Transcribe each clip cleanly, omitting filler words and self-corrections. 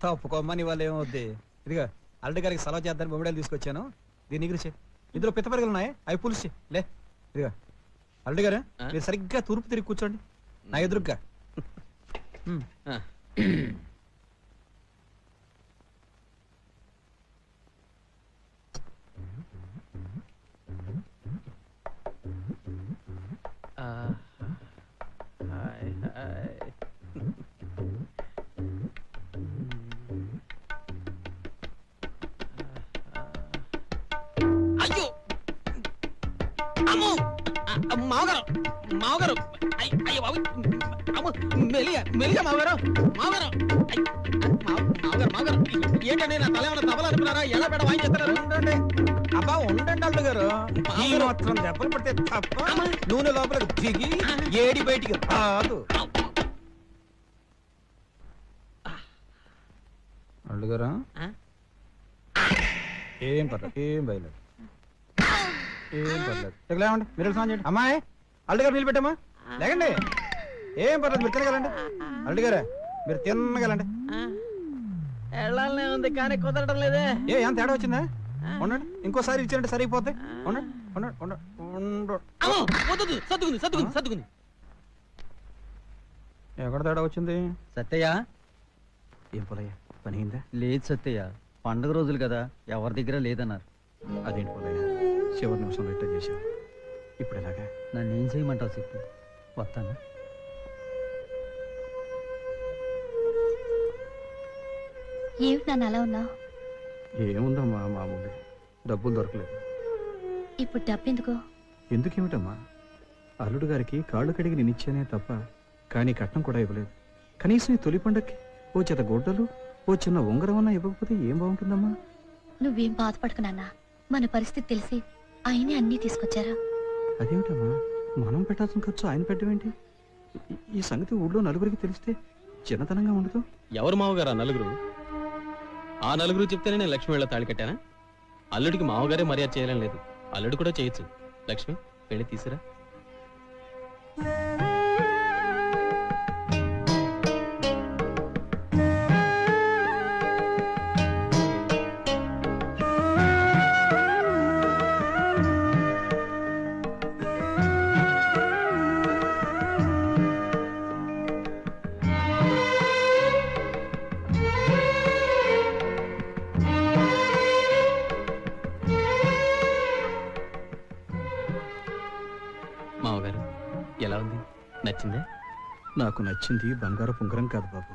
తప్పుకోమ్మని వాళ్ళు ఏమవుద్ది. ఇదిగా అల్లుడి గారికి సలహా చేద్దాన్ని బొమ్మిడాలు తీసుకొచ్చాను. దీన్ని ఎగిరిచే. ఇందులో పిత్తపరిగలు ఉన్నాయి, అవి పులిసి లే. ఇదిగా అల్లుడి గారు మీరు సరిగ్గా తూర్పు తిరిగి కూర్చోండి నా ఎదురుగ్గా. అయ్యో అమ్మో మావగారు మావగారు అయ్యో బాబు అమ్మ మెలిగా మావగారు మావగారు మావగారు మావగారు ఏంటండి నా తల ఏమైనా తబలా అనుకున్నారా? ఎలా పెడ వాయించేస్తున్నారు? ఉండండి అబ్బా, ఉండండి అల్లుడు గారు. ఈ మాత్రం దెబ్బలు పడితే తప్ప నూనె లోపలికి దిగి ఏడి బయటికి రాదు. అల్లుడు గారు ఏం పర్లేదు, ఏం బయలేదు, ఏం పర్లేదు. లేవండి, మీరు స్నానం చేయండి. అమ్మాయి అల్లుడు గారు నిలబెట్టమ్మా, లేకండి. ఏం పర్లేదు, మీరు తినగలండి. అల్లుడు గారు మీరు తినగలండి. వెళ్ళాలనే ఉంది కానీ కుదరడం లేదే. ఏ ఎంత తేడా వచ్చిందా? ఉండండి, ఇంకోసారి ఇచ్చారంటే సరిగిపోతే. ఉండండి ఉండండి ఉండండి. సర్దుకుంది సర్దుకుంది సర్దుకుంది. ఎక్కడ తేడా వచ్చింది? సత్తయ్య, ఏం పొలయ్య, పని అయిందా? లేదు సత్తయ్య, పండుగ రోజులు కదా, ఎవరి దగ్గర లేదన్నారు. అదేంటి పొలయ్య, చివరి నిమిషంలో ఇట్లా చేసావు. ఇప్పుడు ఎలాగా? నన్ను ఏం చేయమంటావు చెప్పు, వస్తాను. ఏమిటి నన్ను అలా ఉన్నావు? ఏముందమ్మా, మామూలు డబ్బులు దొరకలేదు. ఇప్పుడు డబ్బెందుకు? ఎందుకేమిటమ్మా, అల్లుడు గారికి కాళ్ళు కడిగి నేనిచ్చానే తప్ప కానీ కట్నం కూడా ఇవ్వలేదు. కనీసం ఈ తొలి పండక్కి ఓ చేత గొడ్డలు, ఓ చిన్న ఉంగరం అన్నా ఇవ్వకపోతే ఏం బాగుంటుందమ్మా? నువ్వేం బాధపడకు నాన్న, మన పరిస్థితి తెలిసి ఆయనే అన్నీ తీసుకొచ్చారా. అదేమిటమ్మా, మనం పెట్టాల్సిన ఖర్చు ఆయన పెట్టవేంటి? ఈ సంగతి ఊళ్ళో నలుగురికి తెలిస్తే చిన్నతనంగా ఉండదు. ఎవరు మావగారు ఆ నలుగురు? ఆ నలుగురు చెప్తేనే నేను లక్ష్మి వెళ్ళ తాళి కట్టానా? అల్లుడికి మావగారే మర్యాద చేయడం లేదు, అల్లుడు కూడా చేయొచ్చు. లక్ష్మి వెళ్ళి తీసిరా. మావగారు ఎలా ఉంది, నచ్చిందే? నాకు నచ్చింది బంగారు ఉంగరం కాదు బాబు,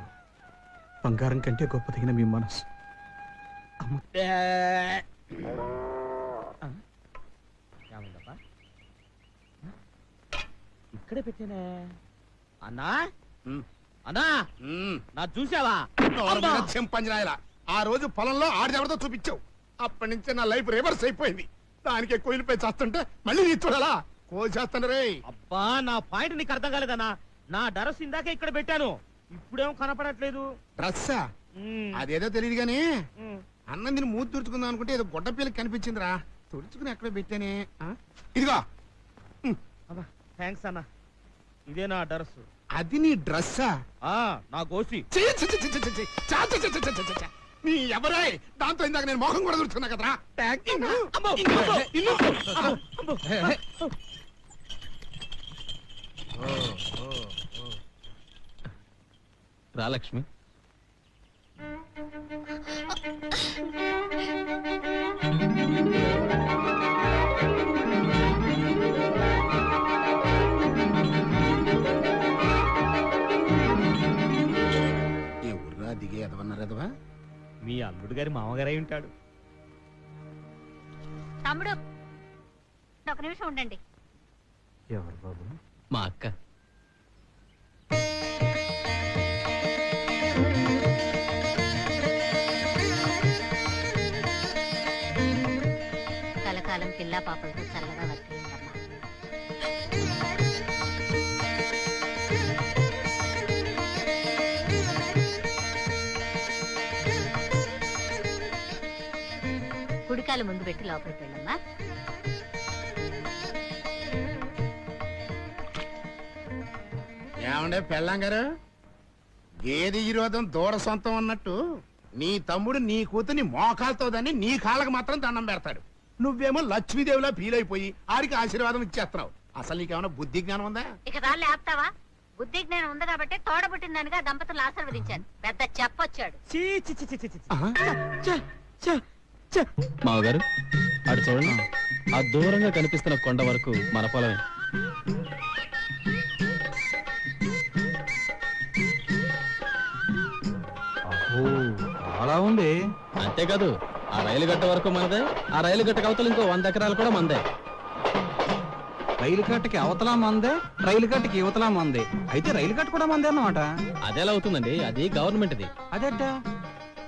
బంగారం కంటే గొప్పదగిన మీ మనసు. ఇక్కడే పెట్టానే. అన్నా అన్నా, నా చూసావా? చెంపంజరాయలా ఆ రోజు పొలంలో ఆడదెవరితో చూపించావు. అప్పటి నుంచే నా లైఫ్ రివర్స్ అయిపోయింది. దానికి కోయిలపై చేస్తుంటే మళ్ళీ నీ చూడాలా? కోసేస్తాను రే. అబ్బా, నా పాయింట్ నీకు అర్థం కాలేదన్నా. నా డ్రెస్ ఇందాకే ఇక్కడ పెట్టాను, ఇప్పుడేం కనపడట్లేదు. డ్రస్సా? అదేదో తెలియదు గానీ అన్నం దీన్ని మూతి తుడుచుకుందాం అనుకుంటే ఏదో గొడ్డ పిల్లకి కనిపించిందిరా. తుడుచుకుని ఎక్కడ పెట్టానే. ఇదిగో. థ్యాంక్స్ అన్నా, ఇదే నా డ్రెస్. అది నీ డ్రస్సా? నా గోసి. నీ ఎవరాయ్? దాంతో ఇందాక నేను మొహం కూడా తుడుచుకున్నా కదరా. రా లక్ష్మి. ఎవర్రా దిగే ఎదవన్నారు ఎదవా? మీ అల్లుడు గారి మామగారై ఉంటాడు. తమ్ముడు ఒక నిమిషం ఉండండి. ఎవరు బాబు? మా అక్క. కలకాలం పిల్లా పాపలతో చల్లగా వర్తిందమ్మా. కుడికాలు ముందు పెట్టి లోపలికి వెళ్ళమ్మా. ఏమండే పెళ్ళాం గారు, గేది విరోధం దూడ సొంతం అన్నట్టు నీ తమ్ముడు నీ కూతుని మోకాలతోదని నీ కాళ్ళకు మాత్రం దండం పెడతాడు. నువ్వేమో లక్ష్మీదేవిలా ఫీల్ అయిపోయి ఆడికి ఆశీర్వాదం ఇచ్చేస్తున్నావు. అసలు నీకేమైనా బుద్ధి జ్ఞానం ఉందా? ఇక దాన్ని ఆపుతావా? బుద్ధి జ్ఞానం ఉంది కాబట్టి తోడబుట్టిందనిగా దంపతులు ఆశీర్వదించారు. పెద్ద చెప్పొచ్చాడు. మావగారు అటు చూడండి, ఆ దూరంగా కనిపిస్తున్న కొండ వరకు మన పొలమే. అలా ఉంది. అంతేకాదు, ఆ రైలు గట్ట వరకు మనదే, ఆ రైలు గట్ట అవతల ఇంకో 100 ఎకరాలు కూడా మనదే. రైలు కట్టకి అవతలా మందే, రైలు కట్టకి యువతలా మందే. అయితే రైలు కట్ట కూడా మందే అన్నమాట. అదెలా అవుతుందండి? అది గవర్నమెంట్ది. అదేట,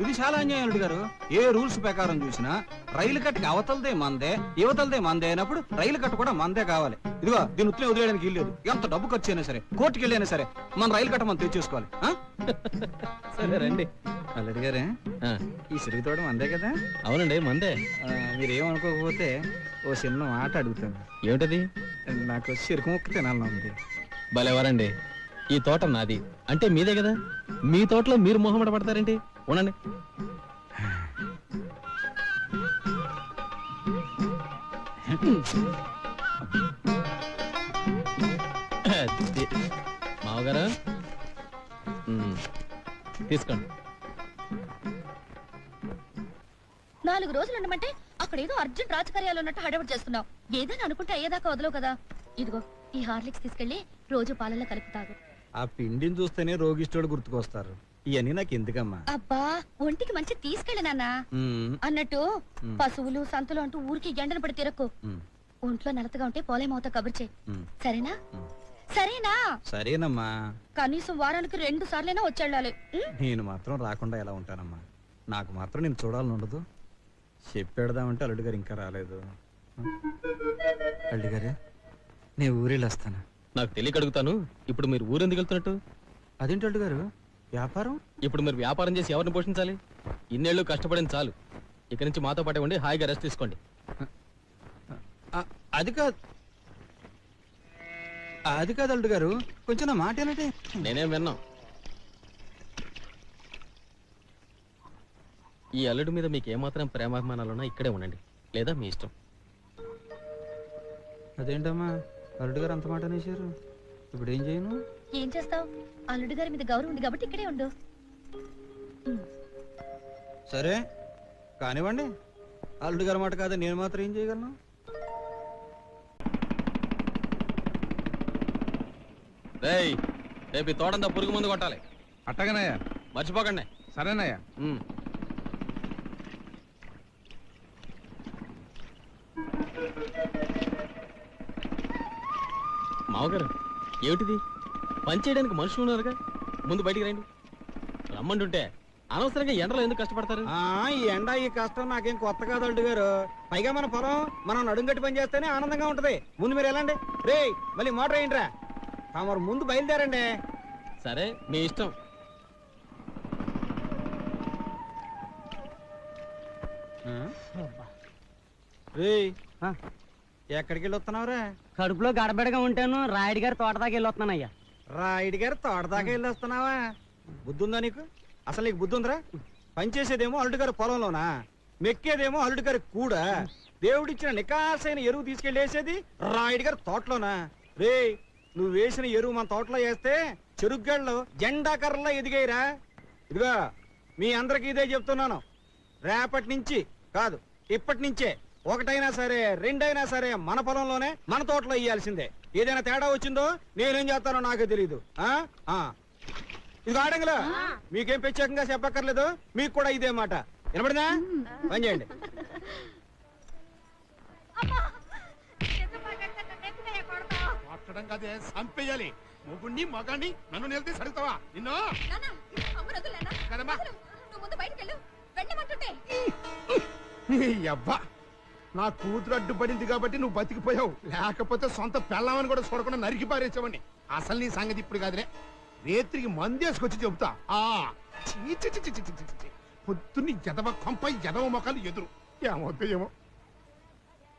ఇది చాలా అన్యాయం అల్లుడు గారు. ఏ రూల్స్ ప్రకారం చూసినా రైలు కట్టకి అవతలదే మందే, యువతలదే మందే అయినప్పుడు రైలు కట్ట కూడా మందే కావాలి. ఇదిగో దీని ఉత్తులే వదిలేయడానికి ఇల్లేదు. ఎంత డబ్బు ఖర్చు అయినా సరే, కోర్టుకి వెళ్ళైనా సరే మన రైలు కట్ట మనం తెచ్చేసుకోవాలి. సరే రండి. అల్లుడు గారే, ఈ సిరుగు తోడం మందే కదా? అవునండి, మందే. మీరేమనుకోకపోతే ఓ చిన్న మాట అడుగుతాను. ఏమిటది? నాకు సిరుకు ముక్క తినాలని ఉంది. భలేవారండి, ఈ తోట నాది అంటే మీదే కదా. మీ తోటలో మీరు మొహమాట పడతారేంటి? ఉండండి. మావగారు తీసుకోండి. 4 రోజులు ఉండమంటే అక్కడ ఏదో అర్జెంట్ రాజకార్యాలు ఉన్నట్టు హడావుడి చేస్తున్నావు. ఏదైనా అనుకుంటే అయ్యేదాకా వదలవు కదా. ఇదిగో ఈ హార్లిక్స్ తీసుకెళ్లి రోజు పాలల్లో కలిపి తాగు. ఆ పిండిని చూస్తేనే రోగిష్టోడు గుర్తుకొస్తారు. ఇవన్నీ నాకు ఎందుకమ్మా? అబ్బా, ఒంటికి మంచి తీసుకెళ్ళి నాన్న. అన్నట్టు పశువులు సంతులు అంటూ ఊరికి ఎండను పడి తిరక్కు. ఒంట్లో నలతగా ఉంటే పోలేమవుతా కబుర్చే. సరేనా? సరేనా? సరేనమ్మా. కనీసం వారానికి 2 సార్లైనా వచ్చేళ్ళాలి. నేను మాత్రం రాకుండా ఎలా ఉంటానమ్మా? నాకు మాత్రం నేను చూడాలని ఉండదు. చెప్పేడదామంటే అల్లుడు గారు ఇంకా రాలేదు. అల్లుడు గారే, నేను ఊరెళ్ళి వస్తాను. నాకు తెలియక అడుగుతాను, ఇప్పుడు మీరు ఊరెందుకు వెళ్తున్నట్టు? అదేంటి అల్లుడు గారు, వ్యాపారం? ఇప్పుడు మీరు వ్యాపారం చేసి ఎవరిని పోషించాలి? ఇన్నేళ్ళు కష్టపడింది చాలు. ఇక నుంచి మాతో పాటే ఉండి హాయిగా రెస్ట్ తీసుకోండి. అది కాదు, అది కాదు అల్లుడు గారు, కొంచెం నా మాట ఏంటంటే. నేనేం విన్నాం. ఈ అల్లుడి మీద మీకు ఏమాత్రం ప్రేమాభిమానాలున్నా ఇక్కడే ఉండండి, లేదా మీ ఇష్టం. అదేంటమ్మా అల్లుడు గారు అంత మాట అనేసారు? ఇప్పుడు ఏం చేయను? ఏం చేస్తావు? అల్లుడి గారి మీద గౌరవం ఉంది కాబట్టి ఇక్కడే ఉండు. సరే కానివ్వండి. అల్లుడు గారి మాట కాదు, నేను మాత్రం ఏం చేయగలను? రేయ్, రేపు ఈ తోటంతా పురుగు మందు కొట్టాలి. అట్టగనయ్యా. మర్చిపోకండి. సరేనయ్యా. మావగారు, ఏమిటిది? పని చేయడానికి మనుషులు ఉన్నారుగా, ముందు బయటికి రండి. రమ్మంటుంటే అనవసరంగా ఎండలో ఎందుకు కష్టపడతారు? ఈ ఎండ ఈ కష్టం నాకేం కొత్త కాదు అల్లుడు గారు. పైగా మన పొలం మనం నడుంగట్టి పని చేస్తేనే ఆనందంగా ఉంటది. ముందు మీరు వెళ్ళండి. రే మళ్ళీ మోటార్ అయ్యిండ్రా. మరి ముందు బయలుదేరండి. సరే, మీ ఇష్టం. రే ఎక్కడికి వెళ్ళి వస్తున్నావురా? కడుపులో గడబడగా ఉంటాను. రాయుడు గారి తోట దాకా వెళ్ళొస్తున్నానయ్యా. రాయుడు గారు తోట దాకా వెళ్ళి వస్తున్నావా? బుద్ధి ఉందా నీకు? అసలు నీకు బుద్ధి ఉందిరా? పనిచేసేదేమో అల్లుడు గారి పొలంలోనా, మెక్కేదేమో అల్లుడు గారి కూడా. దేవుడిచ్చిన నికాసైన ఎరువు తీసుకెళ్లి వేసేది రాయుడు గారి తోటలోనా? రే నువ్వు వేసిన ఎరువు మన తోటలో వేస్తే చెరుగ్గళ్ళు జెండా కర్రలా ఎదిగాయిరా. ఇదిగా మీ అందరికి ఇదే చెప్తున్నాను. రేపటి నుంచి కాదు, ఇప్పటి నుంచే ఒకటైనా సరే రెండైనా సరే మన పొలంలోనే మన తోటలో ఇయ్యాల్సిందే. ఏదైనా తేడా వచ్చిందో నేనేం చేస్తానో నాకే తెలియదు. ఇది ఆడంగిలో మీకేం ప్రత్యేకంగా చెప్పక్కర్లేదు. మీకు కూడా ఇదే మాట వినపడిందా? పని చేయండి. కొట్టడం కదే, చంపేయాలి. మొగుణ్ణి మగాణ్ణి నన్ను నిలదీసి అడుగుతావా? నిన్ను కదమ్మా అబ్బా, నా కూతురు అడ్డుపడింది కాబట్టి నువ్వు బతికిపోయావు. లేకపోతే సొంత పెళ్ళామని కూడా చూడకుండా నరికి పారేసావని. అసలు నీ సంగతి ఇప్పుడు కాదులే, రేత్రికి మందేసుకొచ్చి చెబుతా. పొద్దున్ని ఎదవ కొంప ఎదవ మొక్కలు ఎదురు ఏమవుతాయేమో.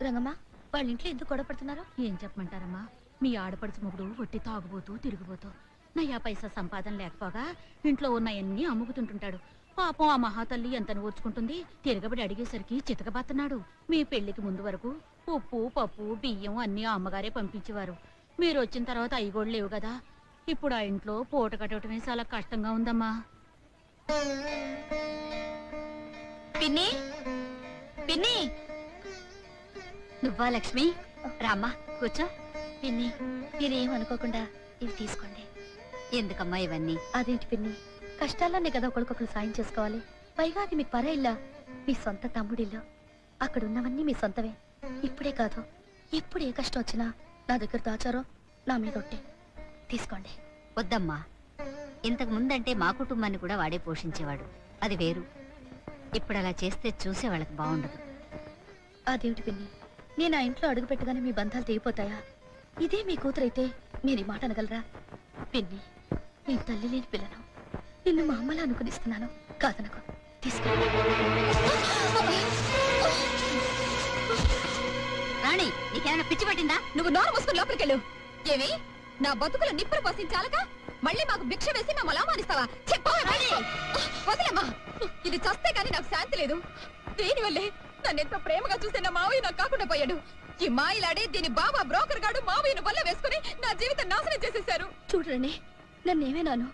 రంగమ్మ, వాళ్ళ ఇంట్లో ఎందుకు గొడవ పడుతున్నారు? ఏం చెప్పమంటారమ్మా, మీ ఆడపడుచు మొగుడు ఒట్టి తాగుబోతూ తిరిగిపోతూ నయా పైసా సంపాదన లేకపోగా ఇంట్లో ఉన్నాయన్నీ అమ్ముకుతుంటుంటాడు. పాపం ఆ మహాతల్లి ఎంత ఓర్చుకుంటుంది. తిరగబడి అడిగేసరికి చితకబడుతున్నాడు. మీ పెళ్లికి ముందు వరకు ఉప్పు పప్పు బియ్యం అన్నీ ఆ అమ్మగారే పంపించేవారు. మీరు వచ్చిన తర్వాత అవి కూడా లేవు కదా. ఇప్పుడు ఆ ఇంట్లో పూట కట్టడమే చాలా కష్టంగా ఉందమ్మా. పిన్ని పిన్ని, నువ్వా లక్ష్మి? రామ్మా కూర్చో. పిన్ని మీరేం అనుకోకుండా ఇవి తీసుకోండి. ఎందుకమ్మా ఇవన్నీ? అదేంటి పిన్ని, కష్టాల్లోనే కదా ఒకరికొకరు సాయం చేసుకోవాలి. పైగా అది మీకు పరే ఇల్లా, మీ సొంత తమ్ముడిల్లు. అక్కడ ఉన్నవన్నీ మీ సొంతమే. ఇప్పుడే కాదు, ఎప్పుడు ఏ కష్టం వచ్చినా నా దగ్గర దాచారో నా మీద ఒట్టే. తీసుకోండి. వద్దమ్మా, ఇంతకు ముందంటే మా కుటుంబాన్ని కూడా వాడే పోషించేవాడు. అది వేరు. ఇప్పుడు అలా చేస్తే చూసే వాళ్ళకి బాగుండదు. అదేమిటి పిన్ని, నేను ఆ ఇంట్లో అడుగు పెట్టగానే మీ బంధాలు తెగిపోతాయా? ఇదే మీ కూతురైతే మీరు ఈ మాట అనగలరా? పిన్ని, నేను తల్లి లేని పిల్లను. నిన్ను మా అమ్మలా అనుకునిస్తున్నాను. కాదనకు. తీసుకో. రాణి, నీకేమైనా పిచ్చి పట్టిందా? నువ్వు నోరు మూసుకుని లోపలికెళ్ళు. ఏమి నా బతుకులు నిప్పులు పోసించాలక మళ్ళీ మాకు భిక్ష వేసి మమ్మల్ని అవమానిస్తావా? వదిలేమ్మా, ఇది చస్తే గానీ నాకు శాంతి లేదు. దీనివల్లే నన్ను ఎంతో ప్రేమగా చూసే నా మావయ్య నాకు కాకుండా పోయాడు. ఈ మాయిలాడే దీని బాబా బ్రోకర్ గాడు మావయ్యను వల్ల వేసుకుని నా జీవితం నాశనం చేసేశారు. చూడండి, నన్ను ఏమైనాను,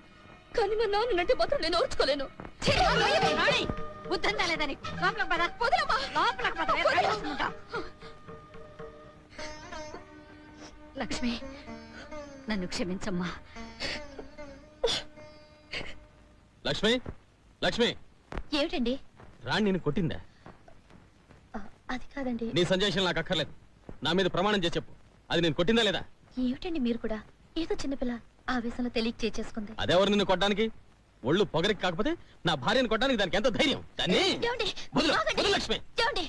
కానీ మా నాన్నంటే మాత్రం నేను ఓర్చుకోలేను. బుద్ధంతా లేదని లోపలికి పద. వదిలేమ్మా. లోపలికి పద. రాణి వస్తుందంట. లక్ష్మి, నన్ను క్షమించమ్మా. లక్ష్మి, లక్ష్మి, ఏమిటండి? రాణి నేను కొట్టిందా? అది కాదండి. నీ సంజయ్ నాకు అక్కర్లేదు. నా మీద ప్రమాణం చేసి చెప్పు, అది నేను కొట్టిందా లేదా? ఏమిటండి మీరు కూడా? ఏదో చిన్నపిల్ల ఆవేశంలో తెలియక చేసేసుకుంది. అదెవరు నిన్ను కొట్టడానికి? ఒళ్ళు పొగరికి కాకపోతే నా భార్యను కొట్టడానికి దానికి ఎంత ధైర్యం? దాన్ని ఏమండి? వదలు, ఆగండి. వదలు లక్ష్మి. ఏమండి?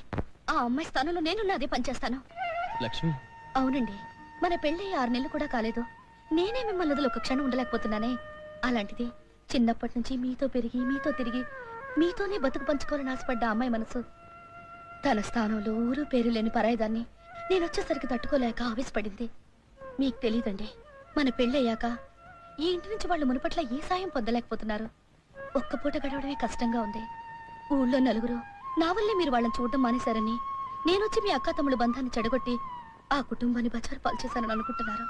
ఆ అమ్మాయి స్థానంలో నేను అదే పనిచేస్తాను. లక్ష్మి, అవునండి, మన పెళ్ళి 6 నెలలు కూడా కాలేదు. నేనే మిమ్మల్ని వదిలి ఒక క్షణం ఉండలేకపోతున్నానే. అలాంటిది చిన్నప్పటి నుంచి మీతో పెరిగి మీతో తిరిగి మీతోనే బతుకు పంచుకోవాలని ఆశపడ్డ అమ్మాయి మనసు తన స్థానంలో ఊరు పేరు లేని పరాయిదాన్ని నేను వచ్చేసరికి తట్టుకోలేక ఆవేశపడింది. మీకు తెలీదండి, మన పెళ్ళయ్యాక ఈ ఇంటి నుంచి వాళ్ళు మునుపట్ల ఏ సాయం పొందలేకపోతున్నారు. ఒక్క పూట గడవడమే కష్టంగా ఉంది. ఊళ్ళో నలుగురు నా వల్లే మీరు వాళ్ళని చూడడం మానేశారని, నేనొచ్చి మీ అక్క తమ్ముడు బంధాన్ని చెడగొట్టి ఆ కుటుంబాన్ని బచారు పాలు చేశానని అనుకుంటున్నారు.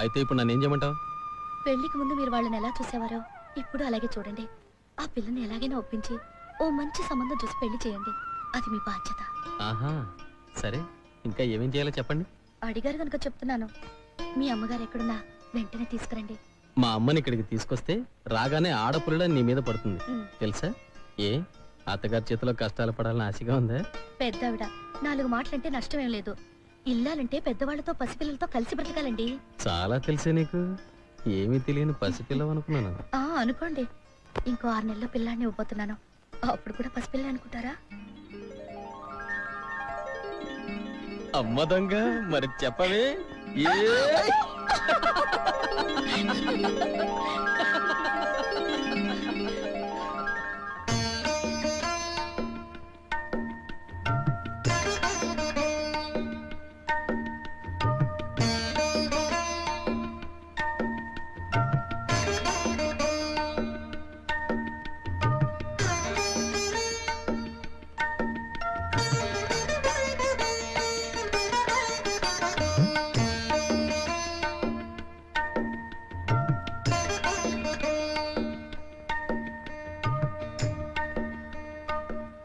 అయితే ఇప్పుడు నన్ను ఏం చేయమంటావు? పెళ్లికి ముందు మీరు వాళ్ళని ఎలా చూసేవారో ఇప్పుడు అలాగే చూడండి. ఆ పిల్లని ఎలాగైనా ఒప్పించి ఓ మంచి సంబంధం చూసి పెళ్లి చేయండి. అది మీ బాధ్యత. ఆహా, సరే, ఇంకా ఏమేం చేయాలో చెప్పండి. అడిగారు కనుక చెప్తున్నాను. మీ అమ్మగారు ఎక్కడున్నా వెంటనే తీసుకురండి. మా అమ్మని ఇక్కడికి తీసుకొస్తే రాగానే ఆడపుల్ల నీ మీద పడుతుంది ఉమ్. తెలుసా? ఏ అత్తగారి చేతిలో కష్టాలు పడాలని ఆశగా ఉందా? పెద్దవిడ 4 మాటలంటే నష్టమేం లేదు. ఇల్లాలంటే పెద్దవాళ్లతో పసిపిల్లలతో కలిసి బ్రతకాలండి. చాలా తెలిసే నీకు. ఏమీ తెలియని పసిపిల్లవు అనుకున్నాను. అనుకోండి, ఇంకో 6 నెలల్లో పిల్లాన్ని ఇవ్వబోతున్నాను. అప్పుడు కూడా పసిపిల్ల అనుకుంటారా? అమ్మ దొంగ, మరి చెప్పవే. ఏ